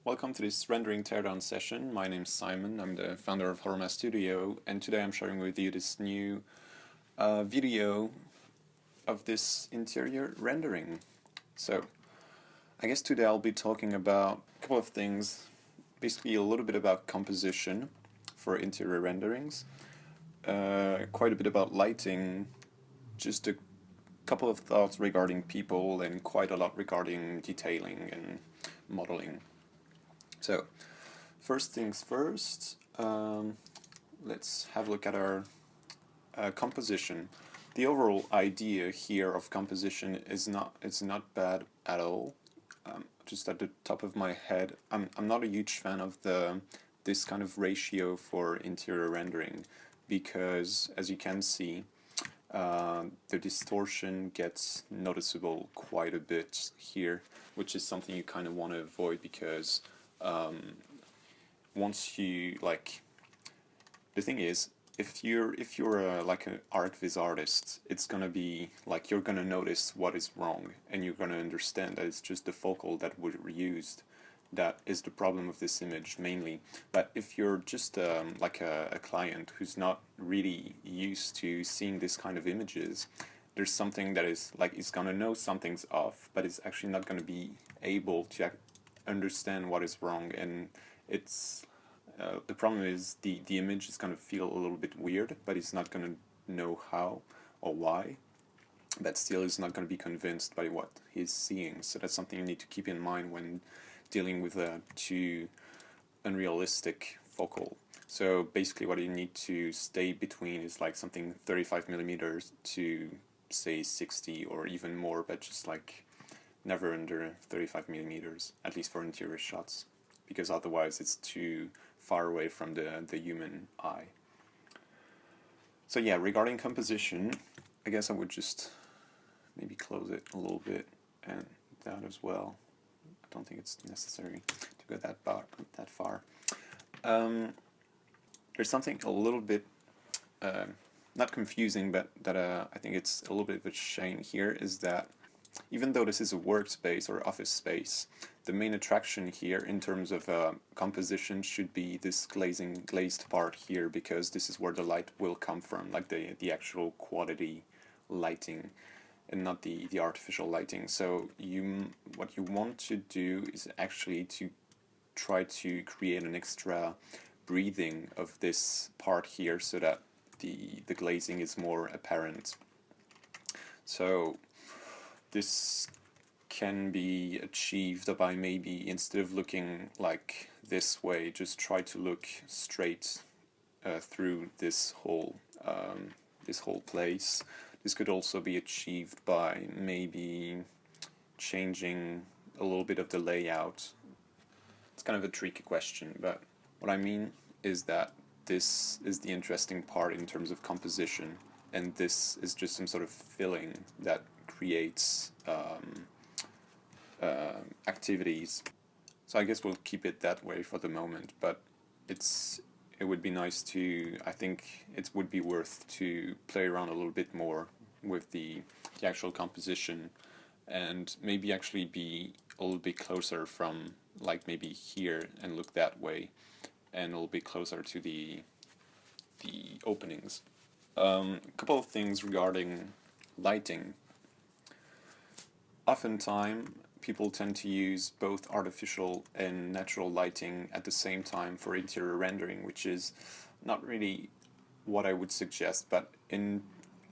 Welcome to this rendering teardown session. My name is Simon, I'm the founder of Horoma Studio, and today I'm sharing with you this new video of this interior rendering. So, I guess today I'll be talking about a couple of things, basically a little bit about composition for interior renderings, quite a bit about lighting, just a couple of thoughts regarding people, and quite a lot regarding detailing and modeling. So, first things first, let's have a look at our composition. The overall idea here of composition is not bad at all. Just at the top of my head, I'm not a huge fan of this kind of ratio for interior rendering, because as you can see, the distortion gets noticeable quite a bit here, which is something you kind of want to avoid, because once you, like, the thing is, if you're like an archviz artist, it's gonna be like you're gonna notice what is wrong, and you're gonna understand that it's just the focal that was reused that is the problem of this image mainly. But if you're just like a client who's not really used to seeing this kind of images, there's something that is like, it's gonna know something's off, but it's actually not gonna be able to understand what is wrong, and it's the problem is the image is going to feel a little bit weird, but it's not going to know how or why, but still is not going to be convinced by what he's seeing. So that's something you need to keep in mind when dealing with a too unrealistic focal. So basically what you need to stay between is like something 35mm to say 60 or even more, but just like never under 35mm, at least for interior shots, because otherwise it's too far away from the human eye. So yeah, regarding composition, I guess I would just maybe close it a little bit, and that as well. I don't think it's necessary to go that far. There's something a little bit not confusing, but that I think it's a little bit of a shame here, is that even though this is a workspace or office space, the main attraction here in terms of composition should be this glazed part here, because this is where the light will come from, like the actual quality lighting, and not the artificial lighting. So what you want to do is actually to try to create an extra breathing of this part here, so that the glazing is more apparent. So this can be achieved by maybe, instead of looking like this way, just try to look straight through this whole place. This could also be achieved by maybe changing a little bit of the layout. It's kind of a tricky question, but what I mean is that this is the interesting part in terms of composition, and this is just some sort of filling that creates activities. So I guess we'll keep it that way for the moment, but it would be nice to, I think it would be worth to play around a little bit more with the actual composition, and maybe actually be a little bit closer from, like, maybe here and look that way, and a little bit closer to the openings. A couple of things regarding lighting. Oftentimes, people tend to use both artificial and natural lighting at the same time for interior rendering, which is not really what I would suggest, but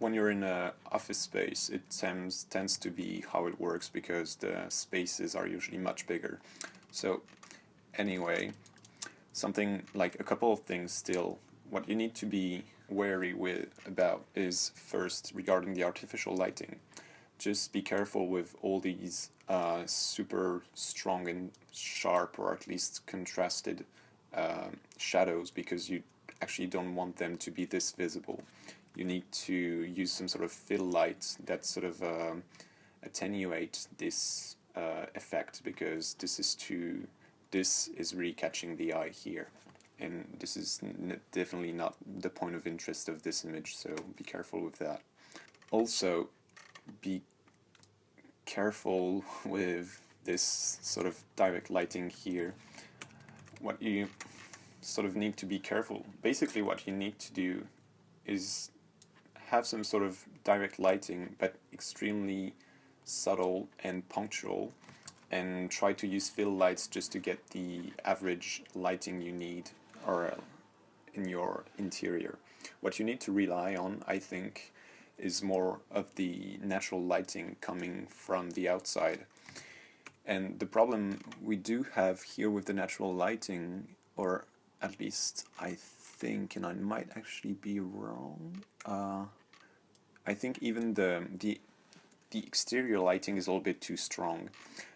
when you're in an office space, it tends to be how it works, because the spaces are usually much bigger. So anyway, something like a couple of things still, what you need to be wary about is, first, regarding the artificial lighting. Just be careful with all these super strong and sharp, or at least contrasted shadows, because you actually don't want them to be this visible. You need to use some sort of fill light that sort of attenuate this effect, because this is really catching the eye here, and this is definitely not the point of interest of this image, so be careful with that. Also, be careful with this sort of direct lighting here. What you sort of need to be careful, basically what you need to do is have some sort of direct lighting, but extremely subtle and punctual, and try to use fill lights just to get the average lighting you need or in your interior. What you need to rely on, I think, is more of the natural lighting coming from the outside. And the problem we do have here with the natural lighting, or at least I think, and I might actually be wrong, I think even the exterior lighting is a little bit too strong.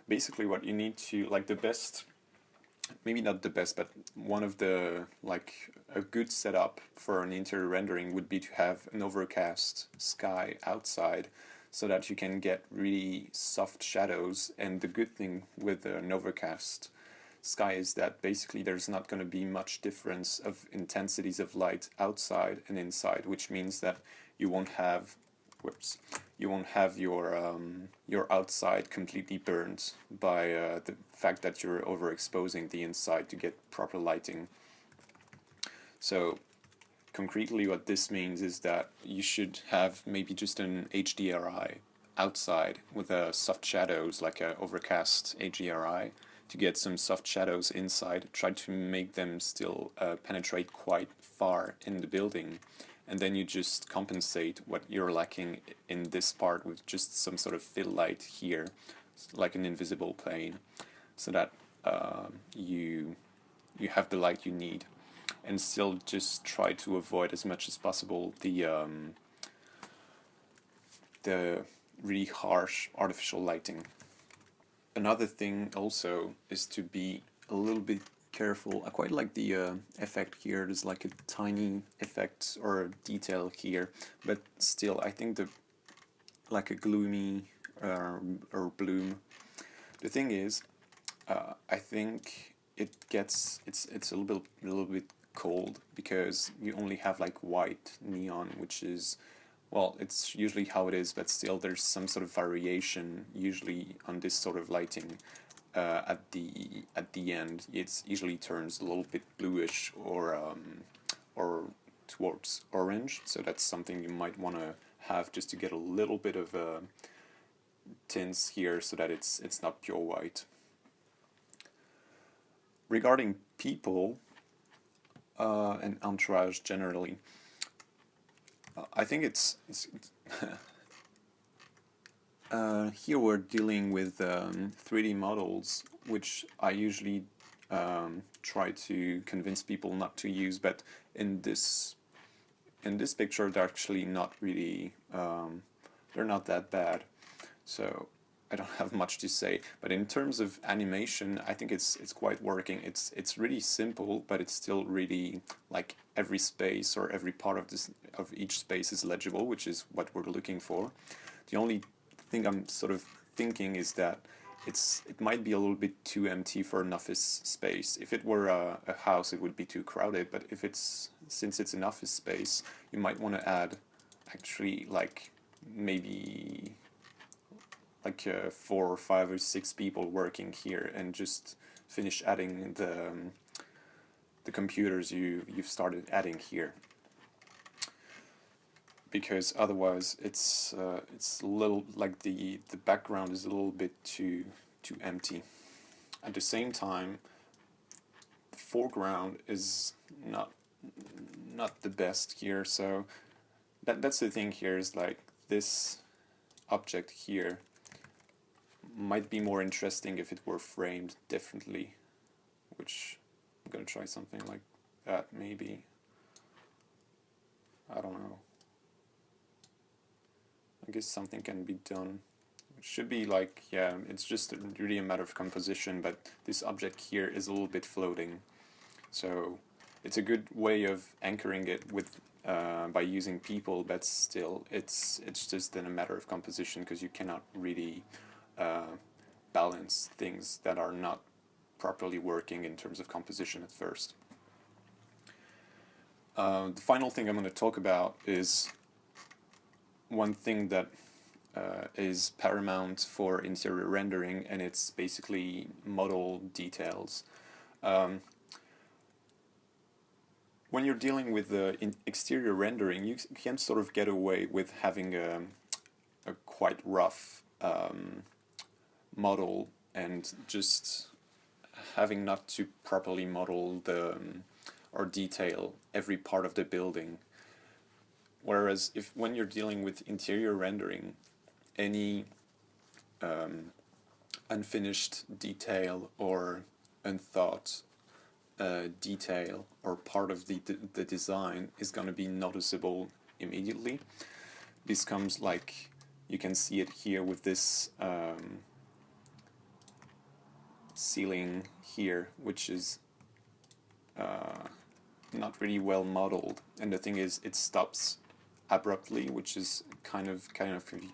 Basically what you need to, like the best, maybe not the best, but one of the, like a good setup for an interior rendering would be to have an overcast sky outside so that you can get really soft shadows. And the good thing with an overcast sky is that basically there's not going to be much difference of intensities of light outside and inside, which means that you won't have your outside completely burned by the fact that you're overexposing the inside to get proper lighting. So concretely what this means is that you should have maybe just an HDRI outside with soft shadows, like a overcast HDRI, to get some soft shadows inside. Try to make them still penetrate quite far in the building, and then you just compensate what you're lacking in this part with just some sort of fill light here, like an invisible plane, so that you have the light you need, and still just try to avoid as much as possible the really harsh artificial lighting. Another thing also is to be a little bit careful. I quite like the effect here. There's like a tiny effect or detail here, but still I think like a gloomy or bloom. The thing is, I think it's a little bit cold because you only have like white neon, which is, well, it's usually how it is, but still there's some sort of variation usually on this sort of lighting. At the end, it usually turns a little bit bluish or towards orange. So that's something you might want to have just to get a little bit of tints here, so that it's not pure white. Regarding people and Entourage generally, I think it's here we're dealing with 3D models, which I usually try to convince people not to use, but in this picture they're actually not really, they're not that bad, so I don't have much to say. But in terms of animation, I think it's quite working. It's really simple, but it's still really, like, every space or every part of each space is legible, which is what we're looking for. The only thing I'm sort of thinking is that it might be a little bit too empty for an office space. If it were a house, it would be too crowded, but since it's an office space, you might want to add actually like maybe like 4 or 5 or 6 people working here, and just finish adding the computers you've started adding here, because otherwise it's a little like the background is a little bit too empty. At the same time, the foreground is not the best here, so that's the thing here, is like this object here might be more interesting if it were framed differently, which I'm gonna try something like that maybe. I don't know. I guess something can be done. It should be like, yeah, it's just really a matter of composition, but this object here is a little bit floating. So it's a good way of anchoring it with by using people, but still it's just then a matter of composition, because you cannot really balance things that are not properly working in terms of composition at first. The final thing I'm going to talk about is one thing that is paramount for interior rendering, and it's basically model details. Um, when you're dealing with the exterior rendering, you can sort of get away with having a quite rough model and just having not to properly model the or detail every part of the building. Whereas when you're dealing with interior rendering, any unfinished detail or unthought detail or part of the design is going to be noticeable immediately. This comes, like, you can see it here with this ceiling here, which is not really well modeled, and the thing is it stops abruptly, which is kind of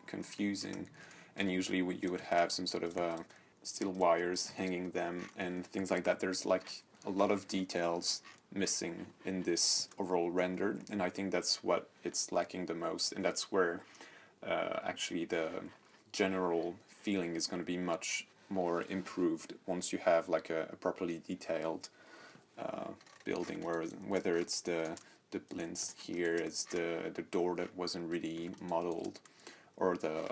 confusing, and usually you would have some sort of steel wires hanging them and things like that. There's like a lot of details missing in this overall render, and I think that's what it's lacking the most, and that's where actually the general feeling is going to be much more improved once you have like a properly detailed building, whether it's the plinths here, it's the door that wasn't really modeled, or the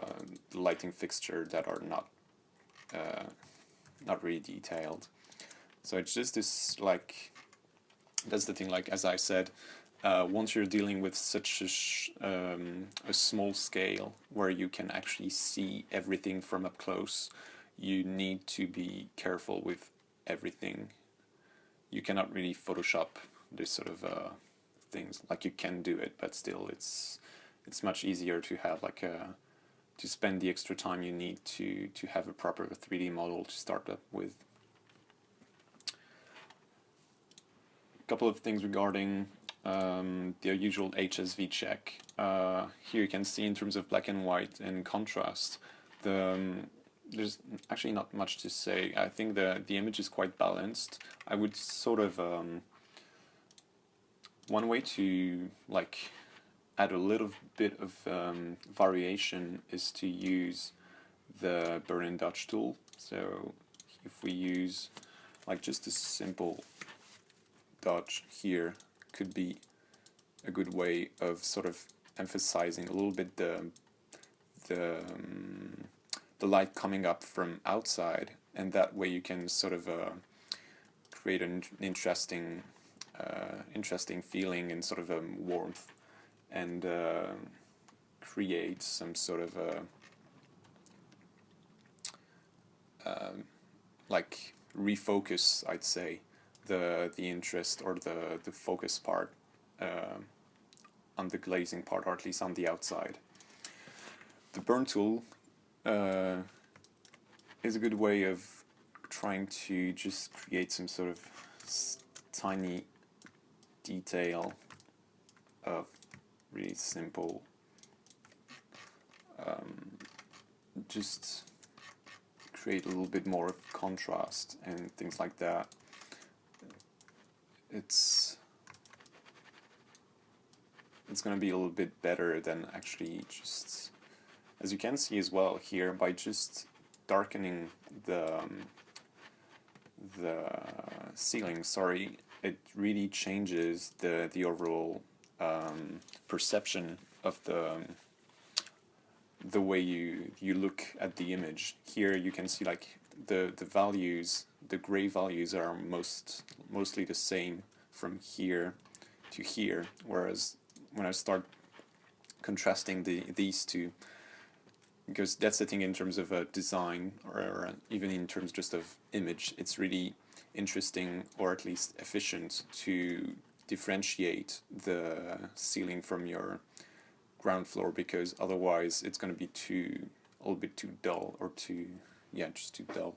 lighting fixture that are not really detailed. So it's just this, like, that's the thing, like, as I said, once you're dealing with such a small scale where you can actually see everything from up close, you need to be careful with everything. You cannot really Photoshop this sort of things. Like, you can do it, but still it's much easier to have like to spend the extra time you need to have a proper 3D model to start up with. A couple of things regarding the usual HSV check. Here you can see in terms of black and white and contrast, there's actually not much to say. I think the image is quite balanced. I would sort of one way to like add a little bit of variation is to use the burn and dodge tool. So if we use like just a simple dodge here, could be a good way of sort of emphasizing a little bit the light coming up from outside, and that way you can sort of create an interesting feeling and sort of warmth, and create some sort of like refocus, I'd say, the interest or the focus part on the glazing part, or at least on the outside. The burn tool is a good way of trying to just create some sort of tiny detail of really simple, just create a little bit more of contrast and things like that. It's going to be a little bit better than actually just, as you can see as well here, by just darkening the ceiling, sorry, it really changes the overall perception of the way you look at the image. Here you can see like the values, the gray values are mostly the same from here to here, whereas when I start contrasting these two, because that's the thing in terms of design, or even in terms just of image, it's really interesting, or at least efficient, to differentiate the ceiling from your ground floor, because otherwise it's going to be a little bit too dull, or just too dull.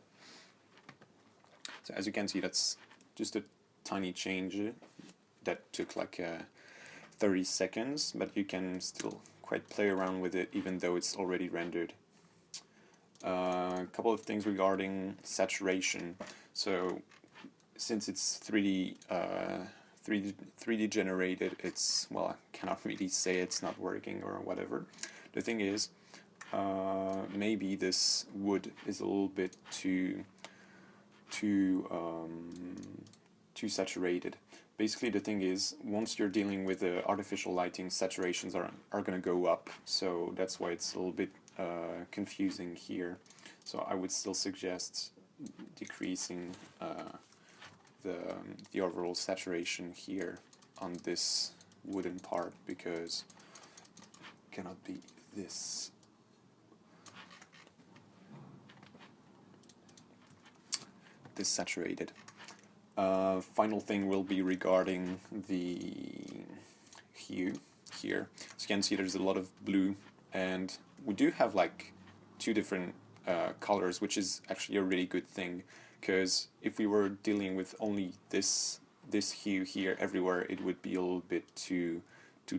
So as you can see, that's just a tiny change that took like 30 seconds, but you can still quite play around with it even though it's already rendered. A couple of things regarding saturation. So since it's 3D generated, it's, well, I cannot really say it's not working or whatever. The thing is, maybe this wood is a little bit too saturated. Basically, the thing is, once you're dealing with the artificial lighting, saturations are going to go up, so that's why it's a little bit confusing here. So I would still suggest decreasing the overall saturation here on this wooden part, because it cannot be this saturated. Final thing will be regarding the hue here. As you can see, there's a lot of blue, and we do have like two different colors, which is actually a really good thing, because if we were dealing with only this hue here everywhere, it would be a little bit too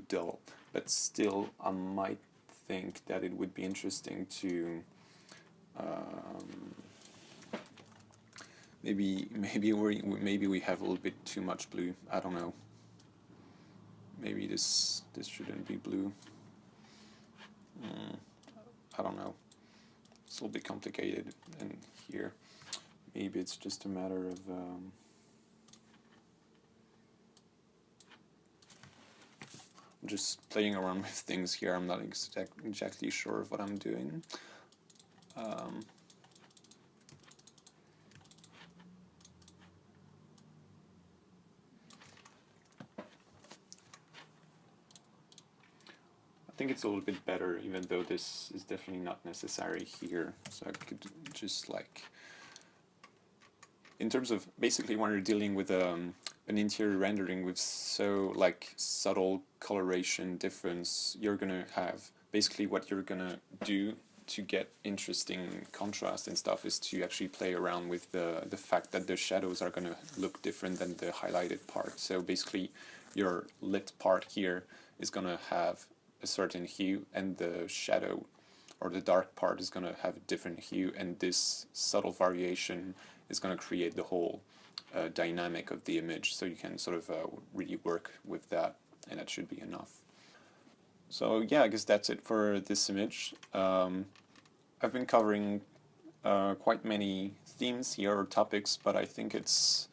dull. But still, I might think that it would be interesting to maybe we have a little bit too much blue. I don't know. Maybe this shouldn't be blue. I don't know. It's a little bit complicated. And here, maybe it's just a matter of just playing around with things here. I'm not exactly sure of what I'm doing. I think it's a little bit better, even though this is definitely not necessary here. So I could just like, in terms of basically when you're dealing with an interior rendering with so like subtle coloration difference, you're gonna have basically what you're gonna do to get interesting contrast and stuff is to actually play around with the fact that the shadows are gonna look different than the highlighted part. So basically your lit part here is gonna have a certain hue, and the shadow or the dark part is going to have a different hue, and this subtle variation is going to create the whole dynamic of the image, so you can sort of really work with that, and that should be enough. So yeah, I guess that's it for this image. I've been covering quite many themes here, or topics, but I think this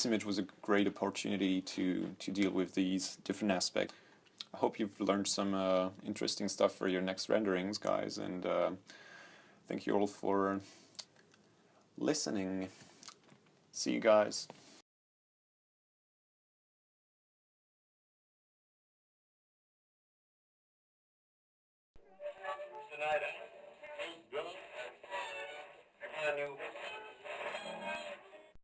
image was a great opportunity to deal with these different aspects. I hope you've learned some interesting stuff for your next renderings, guys, and thank you all for listening. See you guys. Tonight,